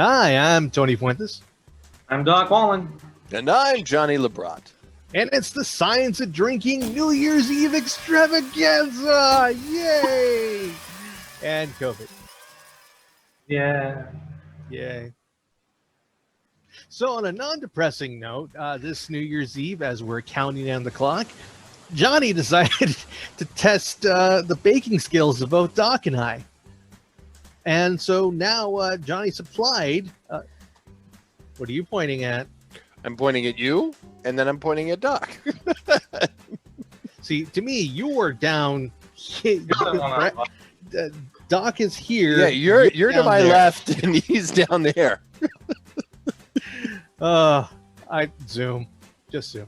Hi, I'm Tony Fuentes. I'm Doc Wallen. And I'm Johnny Lebrat. And it's the Science of Drinking New Year's Eve Extravaganza! Yay! And COVID. Yeah. Yay. So on a non-depressing note, this New Year's Eve, as we're counting down the clock, Johnny decided to test the baking skills of both Doc and I. And so now Johnny supplied... what are you pointing at? I'm pointing at you, and then I'm pointing at Doc. See, to me, you're down. Doc is here. Yeah, you're to my left, and he's down there. I zoom, just zoom.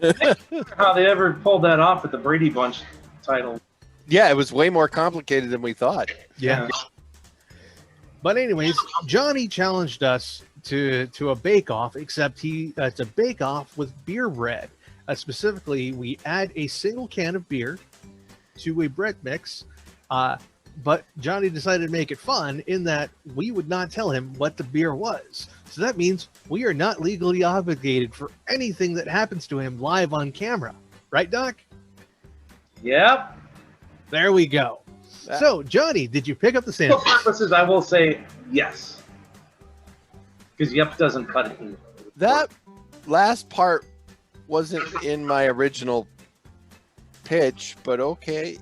How they ever pulled that off with the Brady Bunch title? Yeah, it was way more complicated than we thought. Yeah. But anyways, Johnny challenged us to a bake-off, except it's a bake-off with beer bread. Specifically, we add a single can of beer to a bread mix, but Johnny decided to make it fun in that we would not tell him what the beer was. So that means we are not legally obligated for anything that happens to him live on camera. Right, Doc? Yep. There we go. So, Johnny, did you pick up the sandwich? For purposes, I will say yes. Because yep doesn't cut it. That last part wasn't in my original pitch, but okay.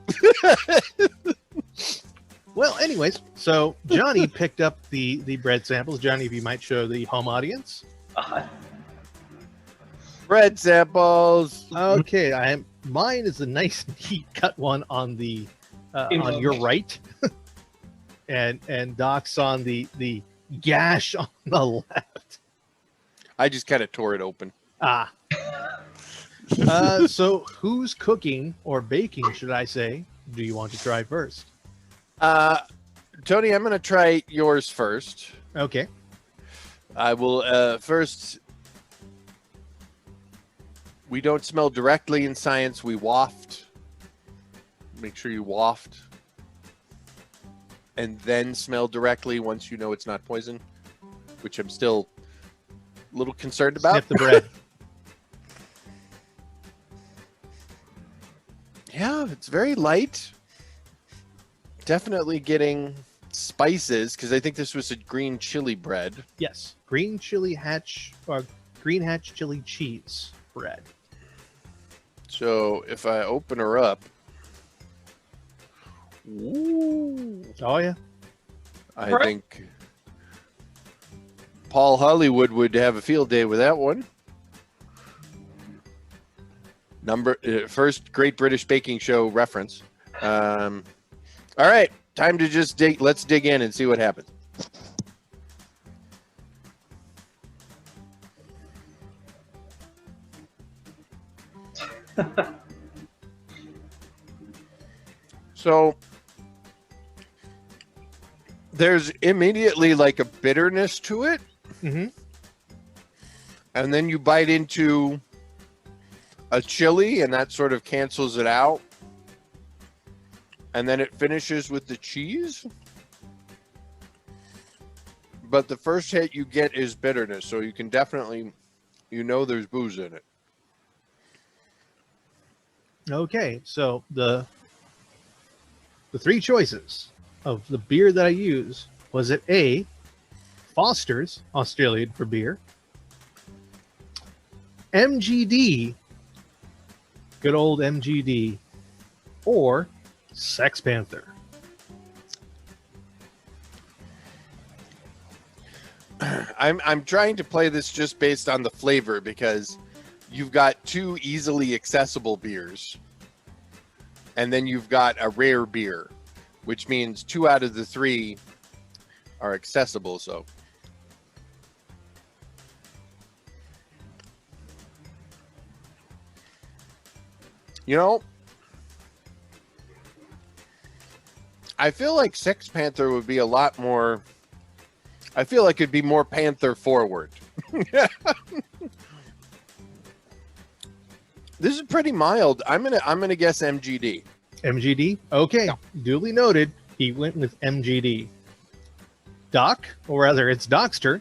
Well, anyways, so Johnny picked up the bread samples. Johnny, if you might show the home audience. Bread samples. Okay, mine is a nice, neat cut one on the on your right, and Doc's on the gash on the left. I just kind of tore it open. So who's cooking or baking, should I say, do you want to try first? Tony, I'm going to try yours first. Okay. I will first. We don't smell directly in science. We waft. Make sure you waft. And then smell directly once you know it's not poison, which I'm still a little concerned about. Sniff the bread. Yeah, it's very light. Definitely getting spices, because I think this was a green chili bread. Yes, green hatch chili cheese bread. So if I open her up, ooh, oh yeah, I think Paul Hollywood would have a field day with that one. First Great British Baking Show reference. All right, time to just dig. Let's dig in and see what happens. So there's immediately like a bitterness to it. Mm-hmm. And then you bite into a chili and that sort of cancels it out. And then it finishes with the cheese. But the first hit you get is bitterness. So you can definitely, there's booze in it. Okay, so the three choices of the beer that I use was it A, Foster's, Australian for beer, MGD, good old MGD, or Sex Panther. I'm trying to play this just based on the flavor because you've got two easily accessible beers. And then you've got a rare beer, which means 2 out of the 3 are accessible. So, I feel like Sex Panther would be a lot more. I feel like it'd be more Panther forward. This is pretty mild. I'm gonna guess MGD. MGD? Okay, yeah. Duly noted. He went with MGD. Doc, or rather it's Docster.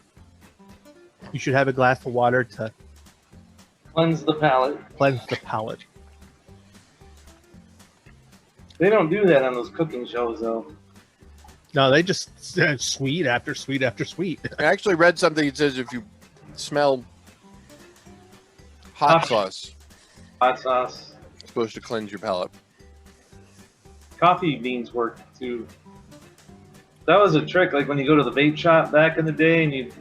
You should have a glass of water to Cleanse the palate. cleanse the palate. They don't do that on those cooking shows, though. No, they just sweet after sweet after sweet. I actually read something that says if you smell hot sauce, Hot sauce. it's supposed to cleanse your palate. Coffee beans work too. That was a trick. Like when you go to the vape shop back in the day, and you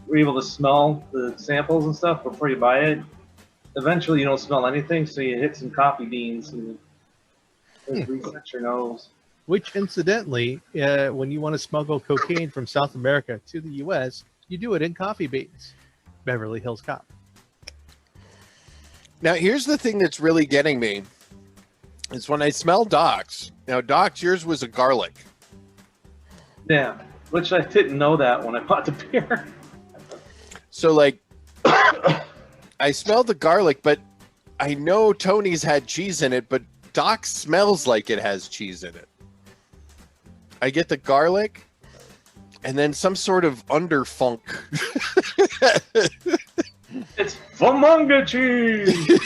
were able to smell the samples and stuff before you buy it. Eventually, you don't smell anything, so you hit some coffee beans and reset your nose. Which, incidentally, when you want to smuggle cocaine from South America to the U.S., you do it in coffee beans. Beverly Hills Cop. Now, here's the thing that's really getting me. It's when I smell Doc's. Now, Doc's, yours was a garlic. Yeah, which I didn't know that when I bought the beer. So, like, I smell the garlic, but I know Tony's had cheese in it, but Doc's smells like it has cheese in it. I get the garlic and then some sort of underfunk. It's Famunga cheese!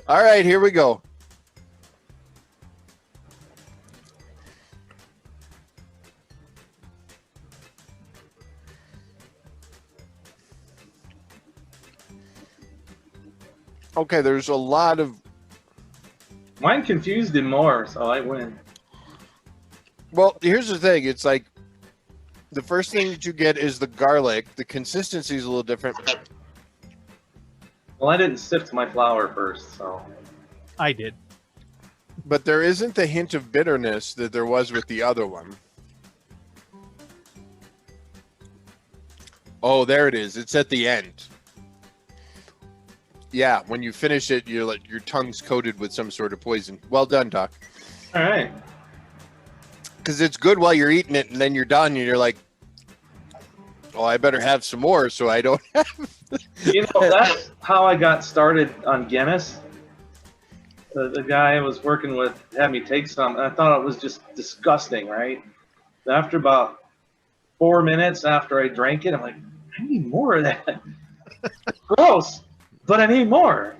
All right, here we go. Okay, there's a lot of... Mine confused him more, so I win. Well, here's the thing. It's like the first thing that you get is the garlic. The consistency is a little different. Well, I didn't sift my flour first, so... I did. But there isn't the hint of bitterness that there was with the other one. Oh, there it is. It's at the end. Yeah, when you finish it, you're like your tongue's coated with some sort of poison. Well done, Doc. All right. Because it's good while you're eating it, and then you're done, and you're like, "Oh, I better have some more, so I don't have." You know, that's how I got started on Guinness. The guy I was working with had me take some, and I thought it was just disgusting, right? After about 4 minutes after I drank it, I'm like, I need more of that. Gross, but I need more.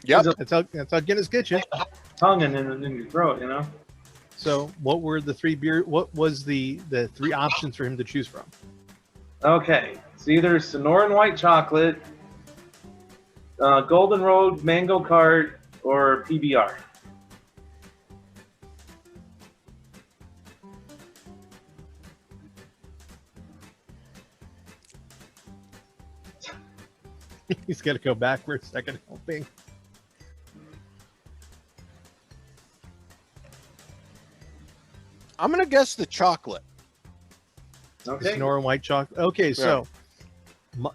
Yep. That's how Guinness gets you. Tongue and in your throat, you know? So, what were the three beer? What was the three options for him to choose from? Okay, it's either Sonoran White Chocolate, Golden Road Mango Cart, or PBR. He's got to go back for a second helping. I'm gonna guess the chocolate. Okay. Sonoran white chocolate. Okay, so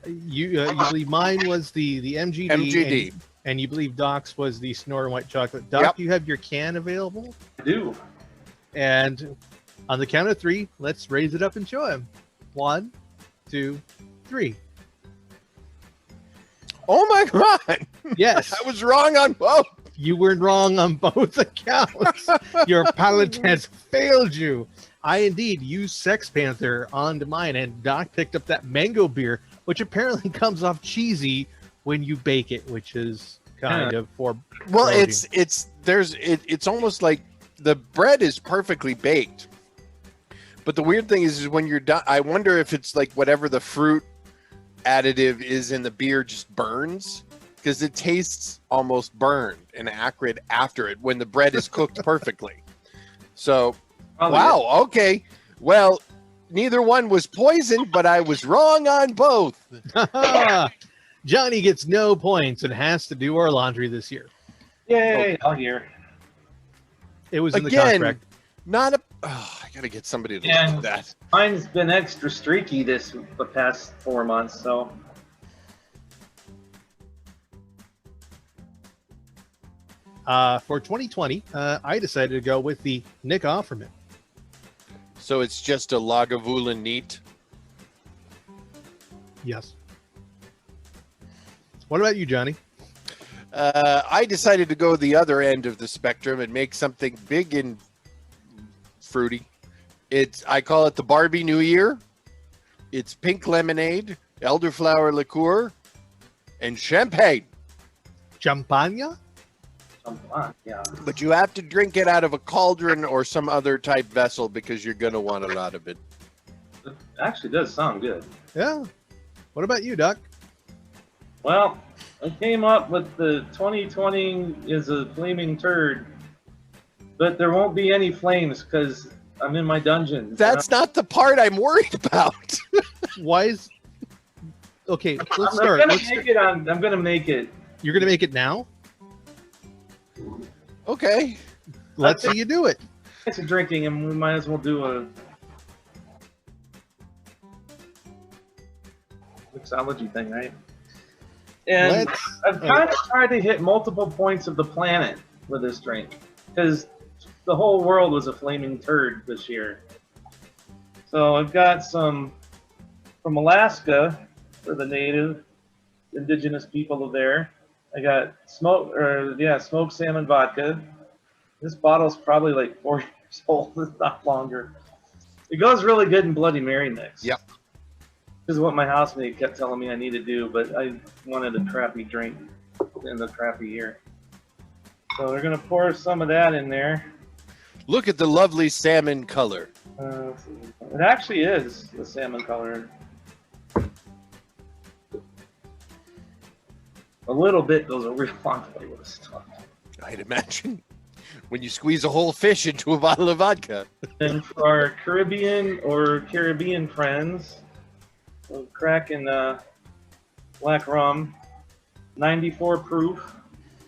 you believe mine was the MGD. MGD. And you believe Doc's was the Sonoran white chocolate. Doc, Yep. you have your can available? I do. And on the count of three, let's raise it up and show him. 1, 2, 3. Oh my God! Yes. I was wrong on both. You were wrong on both accounts. Your palate has failed you. I indeed used Sex Panther onto mine, and Doc picked up that mango beer, which apparently comes off cheesy when you bake it, which is kind of for. Well, it's almost like the bread is perfectly baked, but the weird thing is when you're done, I wonder if it's like whatever the fruit additive is in the beer just burns, because it tastes almost burned and acrid after it when the bread is cooked perfectly. So, wow, okay. Well, neither one was poisoned, but I was wrong on both. Johnny gets no points and has to do our laundry this year. Yay! All year. It was in the Again, contract. not a. Oh, I gotta get somebody to look And at that. mine's been extra streaky the past 4 months, so. For 2020, I decided to go with the Nick Offerman. So it's just a Lagavulin neat. Yes. What about you, Johnny? I decided to go the other end of the spectrum and make something big and fruity. I call it the Barbie New Year. It's pink lemonade, elderflower liqueur, and champagne. Champagne? Yeah. But you have to drink it out of a cauldron or some other type vessel because you're going to want a lot of it. It actually does sound good. Yeah. What about you, Doc? Well, I came up with the 2020 is a flaming turd, but there won't be any flames because I'm in my dungeon. That's not the part I'm worried about. Why is... Okay, let's I'm start. gonna make it. I'm gonna make it. You're going to make it now? Okay. Let's see you do it. It's a drinking, and we might as well do a mixology thing, right? And I've kind of tried to hit multiple points of the planet with this drink because the whole world was a flaming turd this year. So I've got some from Alaska for the native indigenous people of there. I got smoked salmon vodka. This bottle's probably like 4 years old, if not longer. It goes really good in Bloody Mary mix. Yep. This is what my housemate kept telling me I need to do, but I wanted a crappy drink in the crappy year. So we're gonna pour some of that in there. Look at the lovely salmon color. It actually is the salmon color. A little bit goes a real long way with this stuff. I'd imagine when you squeeze a whole fish into a bottle of vodka. And for our Caribbean friends, we're cracking black rum, 94 proof.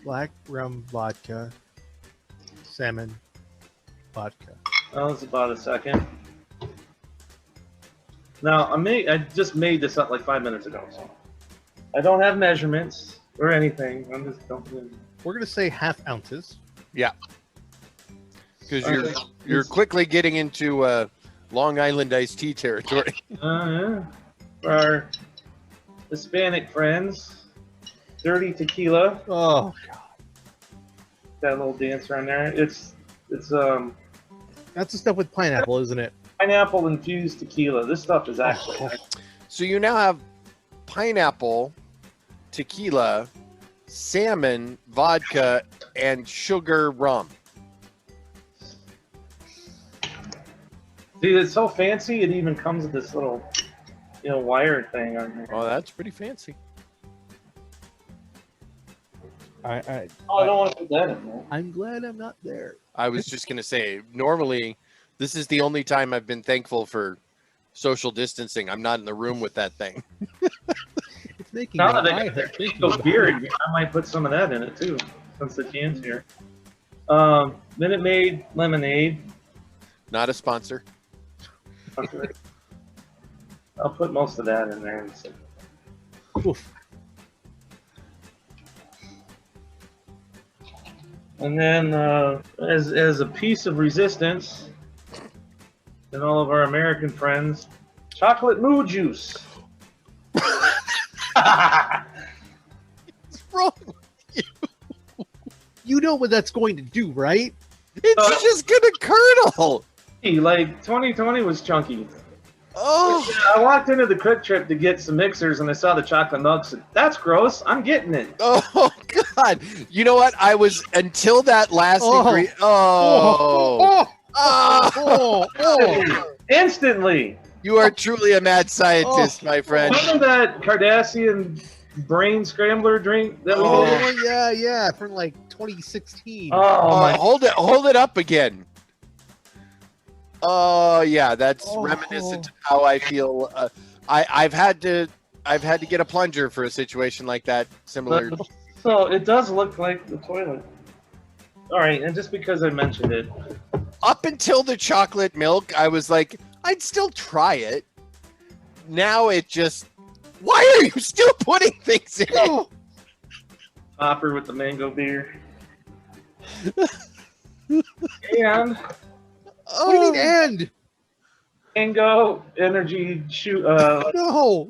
Black rum vodka, salmon vodka. That was about a second. Now I just made this up like 5 minutes ago, so I don't have measurements or anything. I'm just dumping in. We're going to say half ounces. Yeah. Because you're quickly getting into Long Island iced tea territory. Yeah. For our Hispanic friends, dirty tequila. Oh, God. Got a little dancer on there. It's That's the stuff with pineapple, isn't it? pineapple infused tequila. This stuff is actually So you now have pineapple, tequila, salmon, vodka, and sugar rum. Dude, it's so fancy. It even comes with this little, wire thing on here. Oh, that's pretty fancy. I don't want to put that in there. I'm glad I'm not there. I was just going to say, normally, this is the only time I've been thankful for social distancing. I'm not in the room with that thing. It's making Now my that eye they hurt thinking go about beer, it. I might put some of that in it too, since the can's here. Minute Maid lemonade. Not a sponsor. I'll put most of that in there. Oof. And then, as a piece of resistance, and all of our American friends, chocolate moo juice. What's wrong? You know what that's going to do, right? It's just going to curdle. Like 2020 was chunky. Oh, I walked into the Quick Trip to get some mixers, and I saw the chocolate milk. Said, "That's gross. I'm getting it." oh God! You know what? I was until that last ingredient. Oh. Instantly. You are truly a mad scientist, my friend. Remember that Cardassian brain scrambler drink that we did? Oh, yeah, from like 2016. Oh my! Hold it up again. Oh yeah, that's reminiscent of how I feel. I've had to get a plunger for a situation like that. Similar. So it does look like the toilet. All right, and just because I mentioned it, Up until the chocolate milk, I was like, I'd still try it. Now it just. Why are you still putting things in it? Hopper with the mango beer, and What do you mean end? mango energy shoot. No,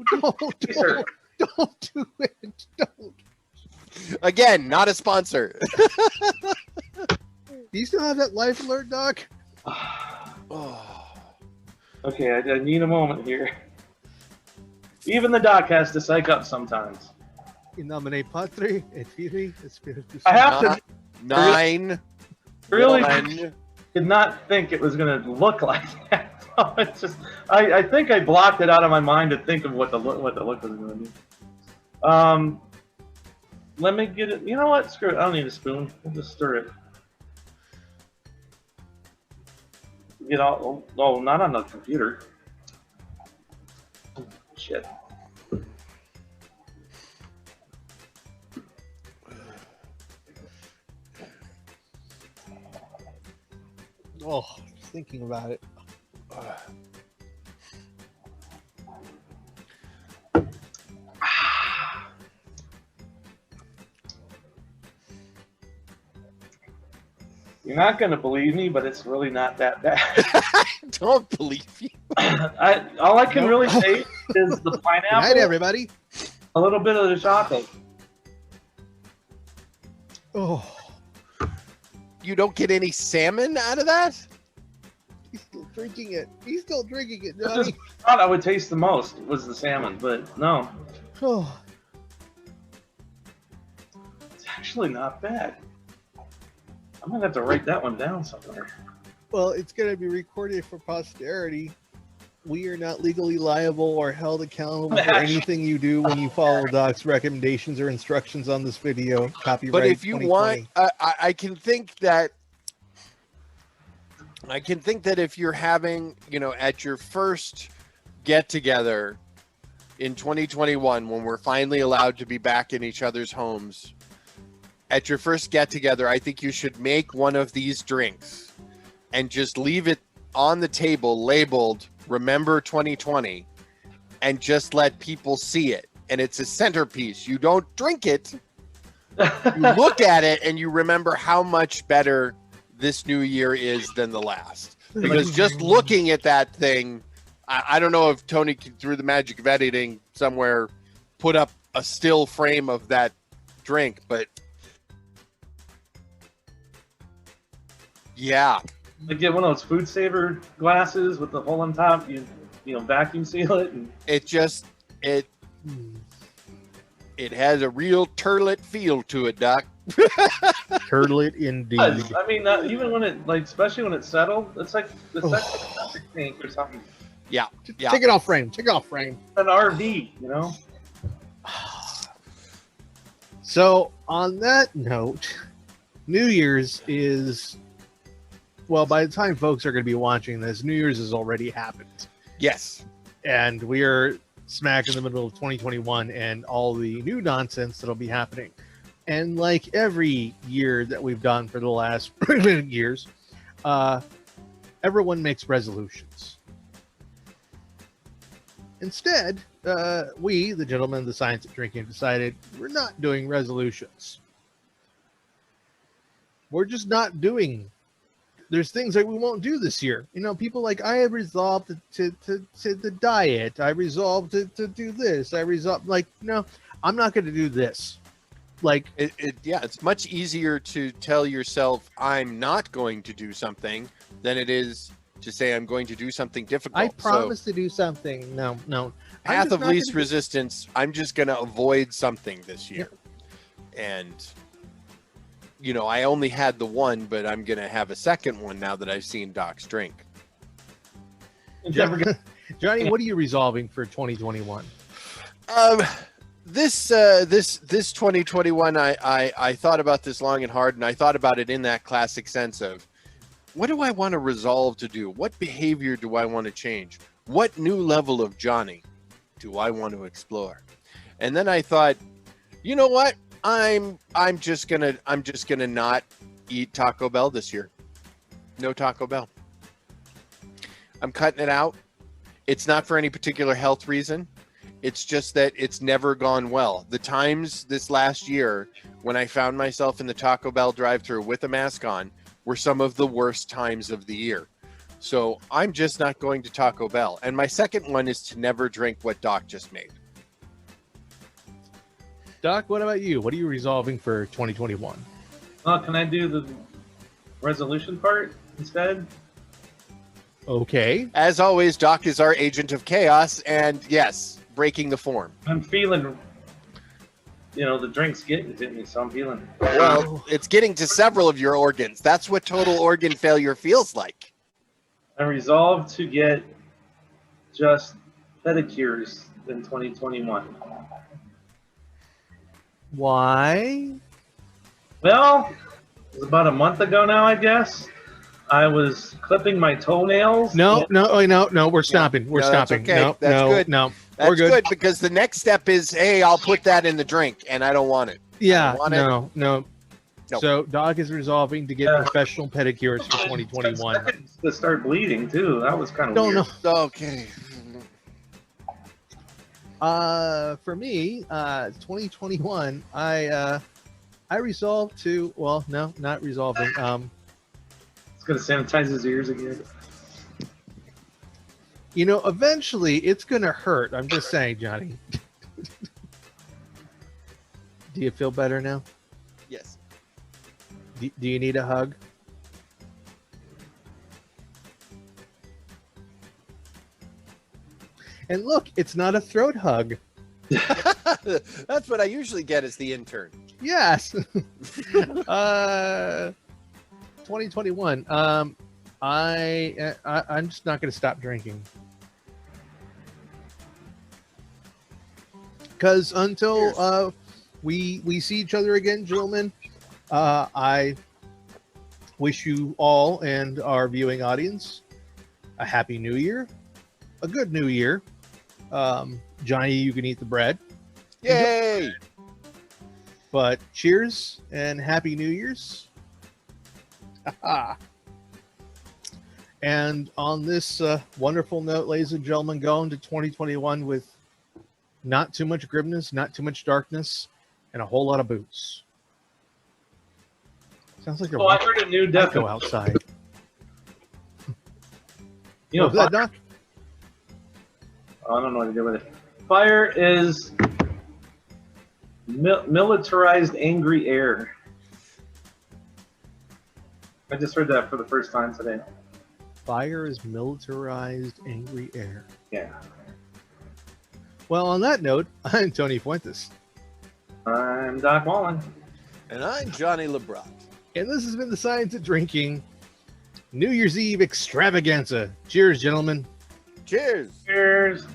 don't do it. Don't. Again, not a sponsor. Do you still have that life alert, Doc? Oh. Okay, I need a moment here. Even the doc has to psych up sometimes. In nomine Patri et Filii et Spiritus I have to 9. really 1. did not think it was going to look like that. So it's just, I think I blocked it out of my mind to think of what the look was going to be. Let me get it. You know what? Screw it. I don't need a spoon. We'll just stir it. Get all. Oh, not on the computer. Shit. Oh, just thinking about it. You're not going to believe me, but it's really not that bad. Don't believe you. All I can really say is the Good pineapple, night, everybody. a little bit of the chocolate. Oh, You don't get any salmon out of that? he's still drinking it. He's still drinking it, I Johnny. just thought I would taste the most was the salmon, but no, Oh, it's actually not bad. I'm gonna have to write that one down somewhere. well, it's going to be recorded for posterity. We are not legally liable or held accountable for anything you do when you follow Doc's recommendations or instructions on this video. Copyright. But if you 2020. want, I can think that if you're having, at your first get together in 2021, when we're finally allowed to be back in each other's homes, at your first get together, I think you should make one of these drinks and just leave it on the table labeled Remember 2020 and just let people see it. And it's a centerpiece. You don't drink it. You look at it and you remember how much better this new year is than the last. Because just looking at that thing, I don't know if Tony, through the magic of editing somewhere, put up a still frame of that drink, but yeah. I get one of those food saver glasses with the hole on top. You vacuum seal it. And It has a real turlet feel to it, Doc. Turlet indeed. I mean, even when it especially when it's settled, it's like a septic tank or something. Yeah. Take it off frame. Take it off frame. An RV, you know. So on that note, New Year's is, well, by the time folks are going to be watching this, New Year's has already happened. Yes. And we are smack in the middle of 2021 and all the new nonsense that'll be happening. And like every year that we've done for the last years, everyone makes resolutions. Instead, we, the gentlemen of the science of drinking, decided we're not doing resolutions. We're just not doing. There's things that we won't do this year. People like, I have resolved to diet. I resolved to do this. I resolved, no, I'm not going to do this. It's much easier to tell yourself I'm not going to do something than it is to say I'm going to do something difficult. I promise to do something. No. Path of least resistance. I'm just going to avoid something this year. Yeah. And I only had the one, but I'm going to have a second one now that I've seen Doc's drink. Johnny, what are you resolving for 2021? This 2021, I thought about this long and hard, and I thought about it in that classic sense of, what do I want to resolve to do? What behavior do I want to change? What new level of Johnny do I want to explore? And then I thought, you know what? I'm just gonna not eat Taco Bell this year. No Taco Bell. I'm cutting it out. It's not for any particular health reason. It's just that it's never gone well. The times this last year when I found myself in the Taco Bell drive-thru with a mask on were some of the worst times of the year. So I'm just not going to Taco Bell. And my second one is to never drink what Doc just made. Doc, what about you? What are you resolving for 2021? Can I do the resolution part instead? Okay. As always, Doc is our agent of chaos. And yes, breaking the form. I'm feeling, the drink's getting to me, so I'm feeling. Well, it's getting to several of your organs. That's what total organ failure feels like. I resolved to get just pedicures in 2021. Why? Well, it was about a month ago now, I guess. I was clipping my toenails. No, we're stopping. We're No, that's stopping. okay. No, That's no, good. no. That's We're good. because the next step is, hey, I'll put that in the drink, and I don't want it. Yeah, want it. no. No. So Dog is resolving to get Yeah. professional pedicures for 2021. To start bleeding too. That was kind of Don't weird. know. Okay. For me, 2021, I resolved to. Well, no, not resolving. It's gonna sanitize his ears again. Eventually it's gonna hurt. I'm just saying, Johnny. Do you feel better now? Yes. Do you need a hug? And look, it's not a throat hug. That's what I usually get as the intern. Yes. 2021. I'm just not going to stop drinking. Because until we see each other again, gentlemen, I wish you all and our viewing audience a happy new year, a good new year. Johnny, you can eat the bread. Yay! But cheers and happy New Year's. And on this wonderful note, ladies and gentlemen, go into 2021 with not too much grimness, not too much darkness, and a whole lot of boots. Sounds like I heard a new go definition. outside. What was that, Doc? I don't know what to do with it. Fire is militarized angry air. I just heard that for the first time today. Fire is militarized angry air. Yeah. Well, on that note, I'm Tony Fuentes. I'm Doc Wallen. And I'm Johnny LeBron. And this has been the Science of Drinking New Year's Eve Extravaganza. Cheers, gentlemen. Cheers. Cheers.